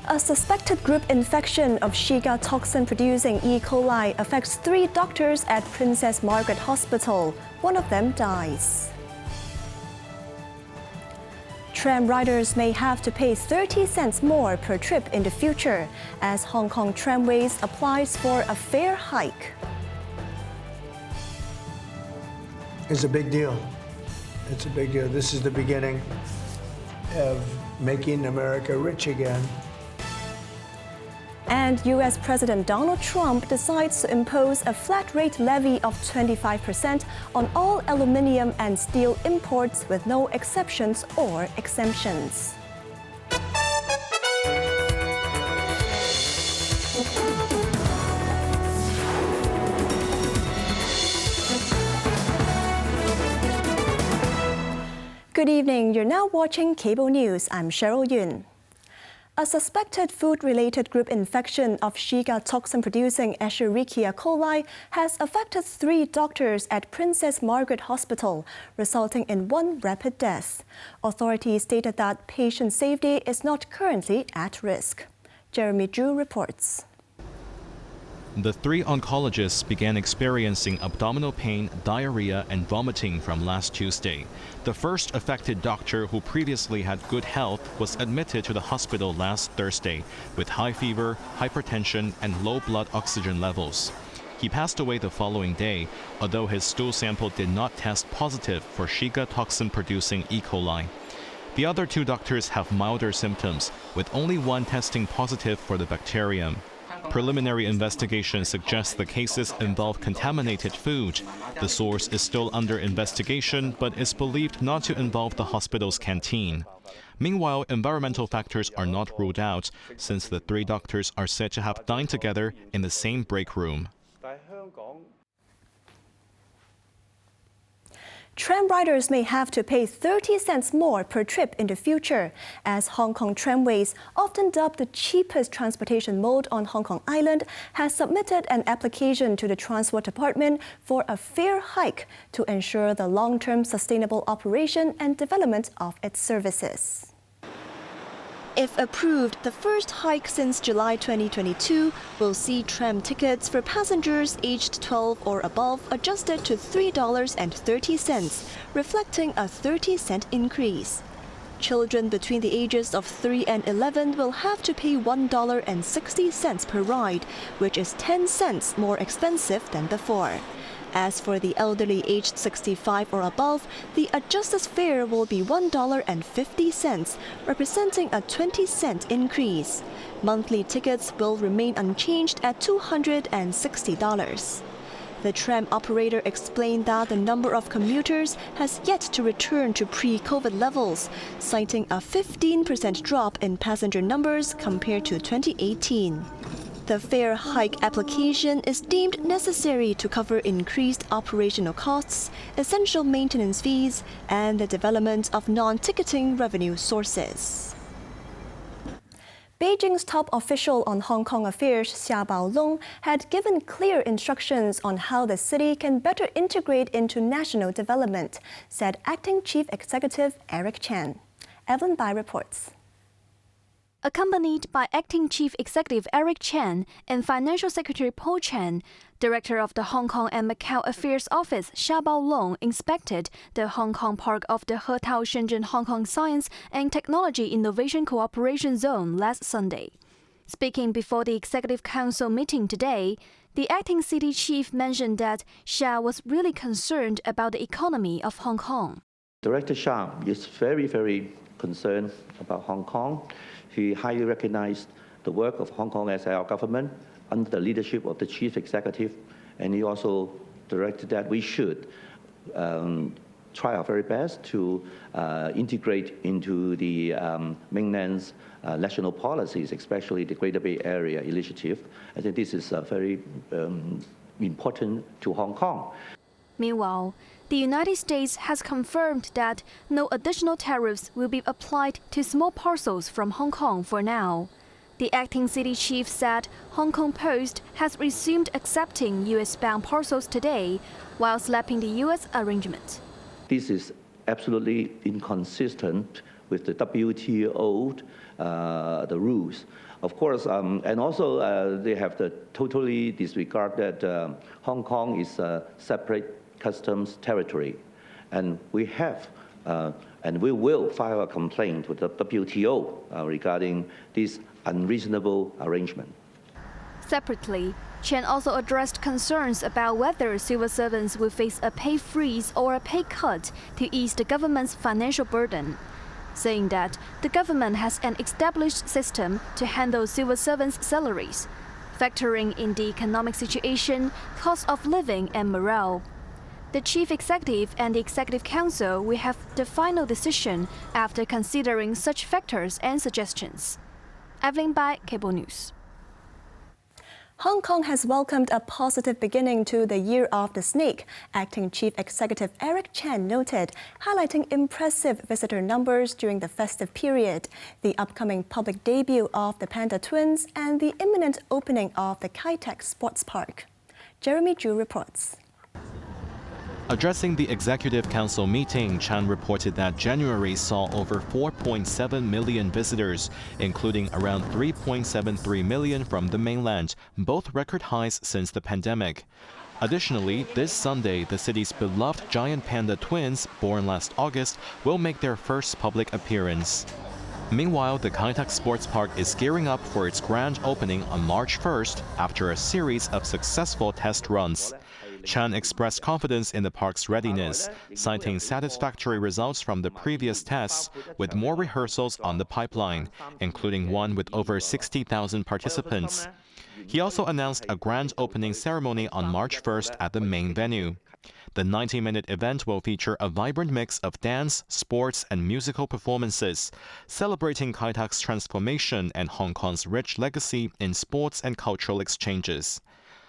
A suspected group infection of Shiga toxin-producing E. coli affects 3 doctors at Princess Margaret Hospital. One of them dies. Tram riders may have to pay 30 cents more per trip in the future as Hong Kong Tramways applies for a fare hike. It's a big deal. It's a big deal. This is the beginning of making America rich again. And U.S. President Donald Trump decides to impose a flat-rate levy of 25% on all aluminium and steel imports with no exceptions or exemptions. Good evening. You're now watching Cable News. I'm Cheryl Yun. A suspected food-related group infection of Shiga toxin-producing Escherichia coli has affected 3 doctors at Princess Margaret Hospital, resulting in 1 rapid death. Authorities stated that patient safety is not currently at risk. Jeremy Zhu reports. The 3 oncologists began experiencing abdominal pain, diarrhea, and vomiting from last Tuesday. The first affected doctor, who previously had good health, was admitted to the hospital last Thursday with high fever, hypertension, and low blood oxygen levels. He passed away the following day, although his stool sample did not test positive for Shiga toxin-producing E. coli. The other 2 doctors have milder symptoms, with only 1 testing positive for the bacterium. Preliminary investigation suggests the cases involve contaminated food. The source is still under investigation, but is believed not to involve the hospital's canteen. Meanwhile, environmental factors are not ruled out, since the 3 doctors are said to have dined together in the same break room. Tram riders may have to pay 30 cents more per trip in the future, as Hong Kong Tramways, often dubbed the cheapest transportation mode on Hong Kong Island, has submitted an application to the Transport Department for a fare hike to ensure the long-term sustainable operation and development of its services. If approved, the first hike since July 2022 will see tram tickets for passengers aged 12 or above adjusted to $3.30, reflecting a 30-cent increase. Children between the ages of 3 and 11 will have to pay $1.60 per ride, which is 10 cents more expensive than before. As for the elderly aged 65 or above, the adjusted fare will be $1.50, representing a 20-cent increase. Monthly tickets will remain unchanged at $260. The tram operator explained that the number of commuters has yet to return to pre-COVID levels, citing a 15% drop in passenger numbers compared to 2018. The fare hike application is deemed necessary to cover increased operational costs, essential maintenance fees, and the development of non-ticketing revenue sources. Beijing's top official on Hong Kong affairs, Xia had given clear instructions on how the city can better integrate into national development, said Acting Chief Executive Eric Chan. Evelyn Bai reports. Accompanied by Acting Chief Executive Eric Chan and Financial Secretary Paul Chan, Director of the Hong Kong and Macau Affairs Office Xia Baolong inspected the Hong Kong Park of the Hetao Shenzhen Hong Kong Science and Technology Innovation Cooperation Zone last Sunday. Speaking before the Executive Council meeting today, the acting city chief mentioned that Xia was really concerned about the economy of Hong Kong. Director Xia is very concerned about Hong Kong. He highly recognized the work of Hong Kong as our government under the leadership of the chief executive, and he also directed that we should try our very best to integrate into the mainland's national policies, especially the Greater Bay Area initiative. I think this is very important to Hong Kong. Meanwhile, the United States has confirmed that no additional tariffs will be applied to small parcels from Hong Kong for now. The acting city chief said Hong Kong Post has resumed accepting U.S.-bound parcels today, while slapping the U.S. arrangement. This is absolutely inconsistent with the WTO the rules. Of course, and also they have to totally disregard that Hong Kong is a separate customs territory. And we have, and we will file a complaint with the WTO regarding this unreasonable arrangement. Separately, Chen also addressed concerns about whether civil servants will face a pay freeze or a pay cut to ease the government's financial burden, saying that the government has an established system to handle civil servants' salaries, factoring in the economic situation, cost of living, and morale. The Chief Executive and the Executive Council will have the final decision after considering such factors and suggestions. Evelyn Bai, Cable News. Hong Kong has welcomed a positive beginning to the Year of the Snake, Acting Chief Executive Eric Chan noted, highlighting impressive visitor numbers during the festive period, the upcoming public debut of the Panda Twins, and the imminent opening of the Kai Tak Sports Park. Jeremy Zhu reports. Addressing the Executive Council meeting, Chan reported that January saw over 4.7 million visitors, including around 3.73 million from the mainland, both record highs since the pandemic. Additionally, this Sunday, the city's beloved giant panda twins, born last August, will make their first public appearance. Meanwhile, the Kai Tak Sports Park is gearing up for its grand opening on March 1st after a series of successful test runs. Chan expressed confidence in the park's readiness, citing satisfactory results from the previous tests, with more rehearsals on the pipeline, including one with over 60,000 participants. He also announced a grand opening ceremony on March 1st at the main venue. The 90-minute event will feature a vibrant mix of dance, sports, and musical performances, celebrating Kai Tak's transformation and Hong Kong's rich legacy in sports and cultural exchanges.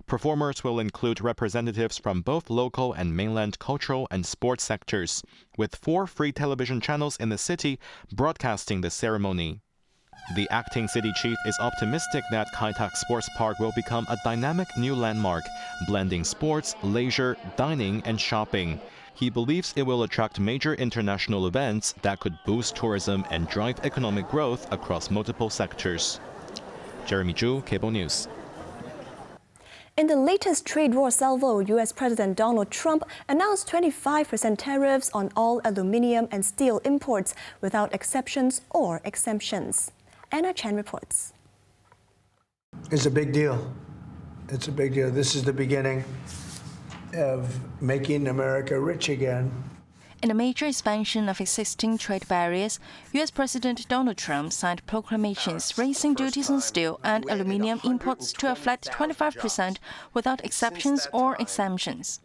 Performers will include representatives from both local and mainland cultural and sports sectors, with 4 free television channels in the city broadcasting the ceremony. The acting city chief is optimistic that Kai Tak Sports Park will become a dynamic new landmark, blending sports, leisure, dining, and shopping. He believes it will attract major international events that could boost tourism and drive economic growth across multiple sectors. Jeremy Zhu, Cable News. In the latest trade war salvo, U.S. President Donald Trump announced 25% tariffs on all aluminium and steel imports without exceptions or exemptions. Anna Chen reports. It's a big deal. It's a big deal. This is the beginning of making America rich again. In a major expansion of existing trade barriers, U.S. President Donald Trump signed proclamations raising duties on steel and aluminium imports to a flat 25% without exceptions or exemptions.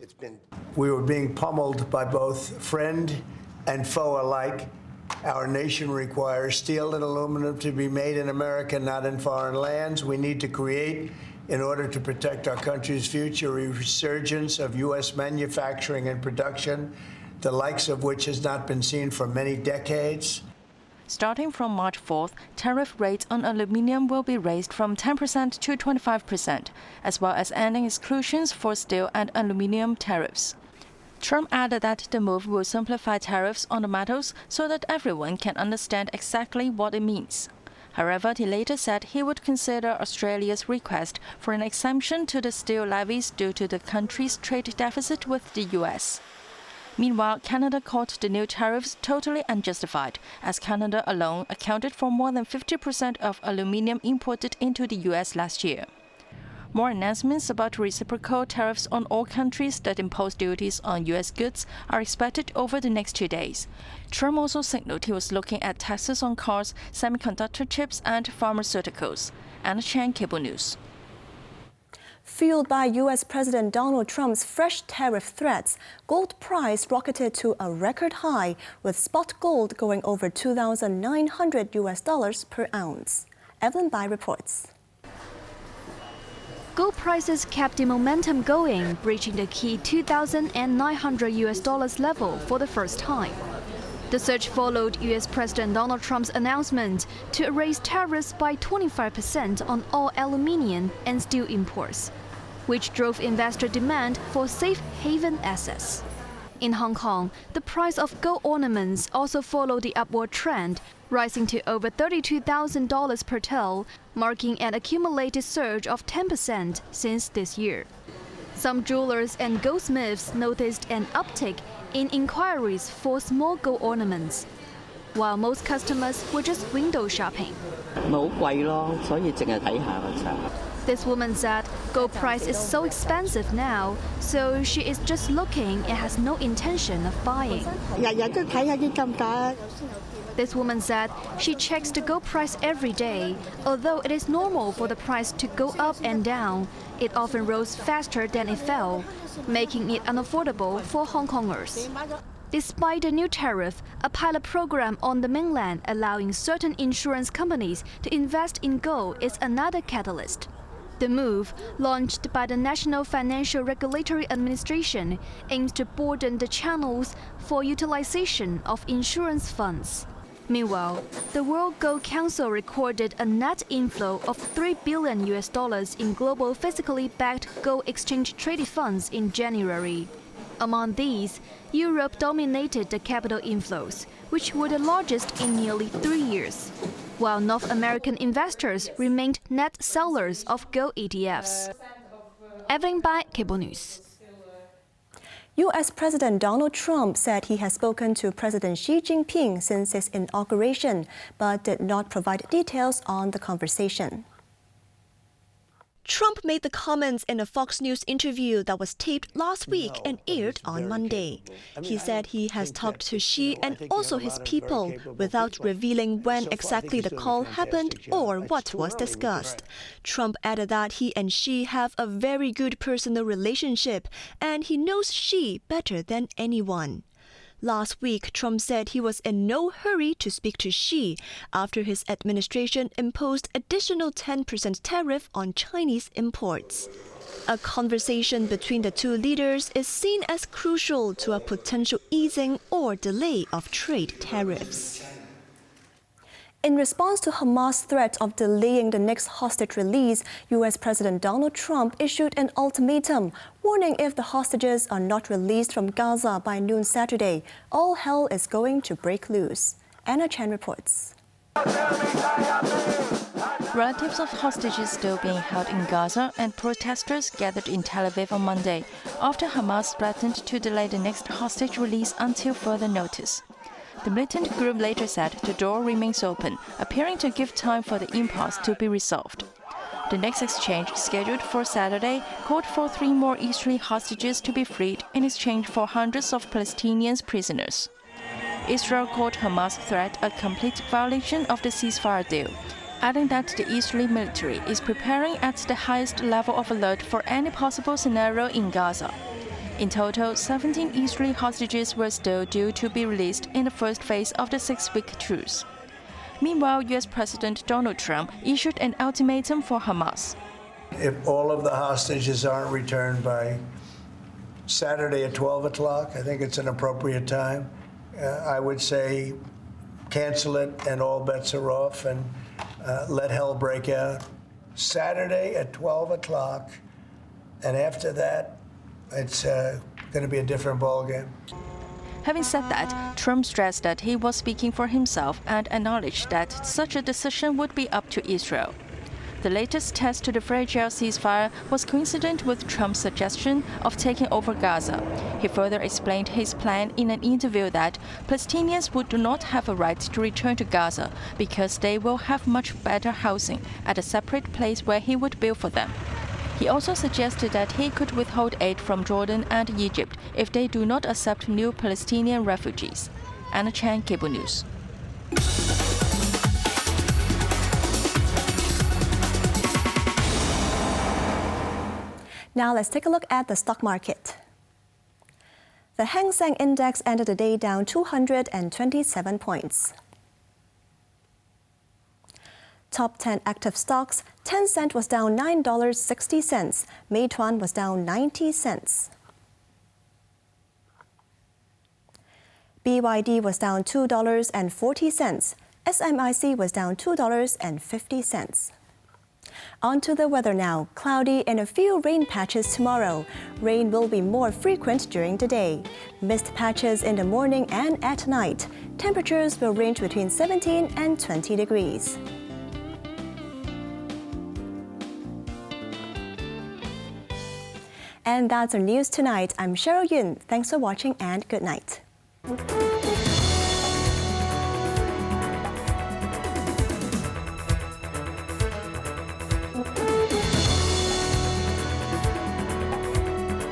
We were being pummeled by both friend and foe alike. Our nation requires steel and aluminum to be made in America, not in foreign lands. We need to create, in order to protect our country's future, a resurgence of U.S. manufacturing and production, the likes of which has not been seen for many decades. Starting from March 4th, tariff rates on aluminium will be raised from 10% to 25%, as well as ending exclusions for steel and aluminium tariffs. Trump added that the move will simplify tariffs on the metals so that everyone can understand exactly what it means. However, he later said he would consider Australia's request for an exemption to the steel levies due to the country's trade deficit with the U.S. Meanwhile, Canada called the new tariffs totally unjustified, as Canada alone accounted for more than 50% of aluminium imported into the U.S. last year. More announcements about reciprocal tariffs on all countries that impose duties on U.S. goods are expected over the next 2 days. Trump also signaled he was looking at taxes on cars, semiconductor chips, and pharmaceuticals. Anna Chan, Cable News. Fueled by U.S. President Donald Trump's fresh tariff threats, gold price rocketed to a record high, with spot gold going over $2,900 per ounce. Evelyn Bai reports. Gold prices kept the momentum going, breaching the key $2,900 level for the first time. The surge followed U.S. President Donald Trump's announcement to raise tariffs by 25% on all aluminium and steel imports, which drove investor demand for safe haven assets. In Hong Kong, the price of gold ornaments also followed the upward trend, rising to over $32,000 per tale, marking an accumulated surge of 10% since this year. Some jewelers and goldsmiths noticed an uptick in inquiries for small gold ornaments, while most customers were just window shopping. This woman said gold price is so expensive now, so she is just looking and has no intention of buying. This woman said she checks the gold price every day. Although it is normal for the price to go up and down, it often rose faster than it fell, making it unaffordable for Hong Kongers. Despite the new tariff, a pilot program on the mainland allowing certain insurance companies to invest in gold is another catalyst. The move, launched by the National Financial Regulatory Administration, aims to broaden the channels for utilization of insurance funds. Meanwhile, the World Gold Council recorded a net inflow of $3 billion in global physically backed gold exchange traded funds in January. Among these, Europe dominated the capital inflows, which were the largest in nearly 3 years, while North American investors remained net sellers of gold ETFs. Evelyn Bai, Cable News. U.S. President Donald Trump said he has spoken to President Xi Jinping since his inauguration, but did not provide details on the conversation. Trump made the comments in a Fox News interview that was taped last week and aired on Monday. He said he has talked to Xi and also his people without revealing when exactly the call happened or what was discussed. Trump added that he and Xi have a very good personal relationship and he knows Xi better than anyone. Last week, Trump said he was in no hurry to speak to Xi after his administration imposed additional 10% tariff on Chinese imports. A conversation between the two leaders is seen as crucial to a potential easing or delay of trade tariffs. In response to Hamas' threat of delaying the next hostage release, U.S. President Donald Trump issued an ultimatum, warning if the hostages are not released from Gaza by noon Saturday, all hell is going to break loose. Anna Chen reports. Relatives of hostages still being held in Gaza and protesters gathered in Tel Aviv on Monday after Hamas threatened to delay the next hostage release until further notice. The militant group later said the door remains open, appearing to give time for the impasse to be resolved. The next exchange, scheduled for Saturday, called for 3 more Israeli hostages to be freed in exchange for hundreds of Palestinian prisoners. Israel called Hamas' threat a complete violation of the ceasefire deal, adding that the Israeli military is preparing at the highest level of alert for any possible scenario in Gaza. In total, 17 Israeli hostages were still due to be released in the first phase of the 6-week truce. Meanwhile, U.S. President Donald Trump issued an ultimatum for Hamas. If all of the hostages aren't returned by Saturday at 12 o'clock, I think it's an appropriate time. I would say cancel it and all bets are off and let hell break out. Saturday at 12 o'clock, and after that, it's going to be a different ballgame. Having said that, Trump stressed that he was speaking for himself and acknowledged that such a decision would be up to Israel. The latest test to the fragile ceasefire was coincident with Trump's suggestion of taking over Gaza. He further explained his plan in an interview that Palestinians would not have a right to return to Gaza because they will have much better housing at a separate place where he would build for them. He also suggested that he could withhold aid from Jordan and Egypt if they do not accept new Palestinian refugees. Anna Chan, Cable News. Now let's take a look at the stock market. The Hang Seng Index ended the day down 227 points. Top 10 active stocks, Tencent was down $9.60, Meituan was down 90 cents. BYD was down $2.40, SMIC was down $2.50. On to the weather now. Cloudy and a few rain patches tomorrow. Rain will be more frequent during the day. Mist patches in the morning and at night. Temperatures will range between 17 and 20 degrees. And that's our news tonight. I'm Cheryl Yun. Thanks for watching and good night.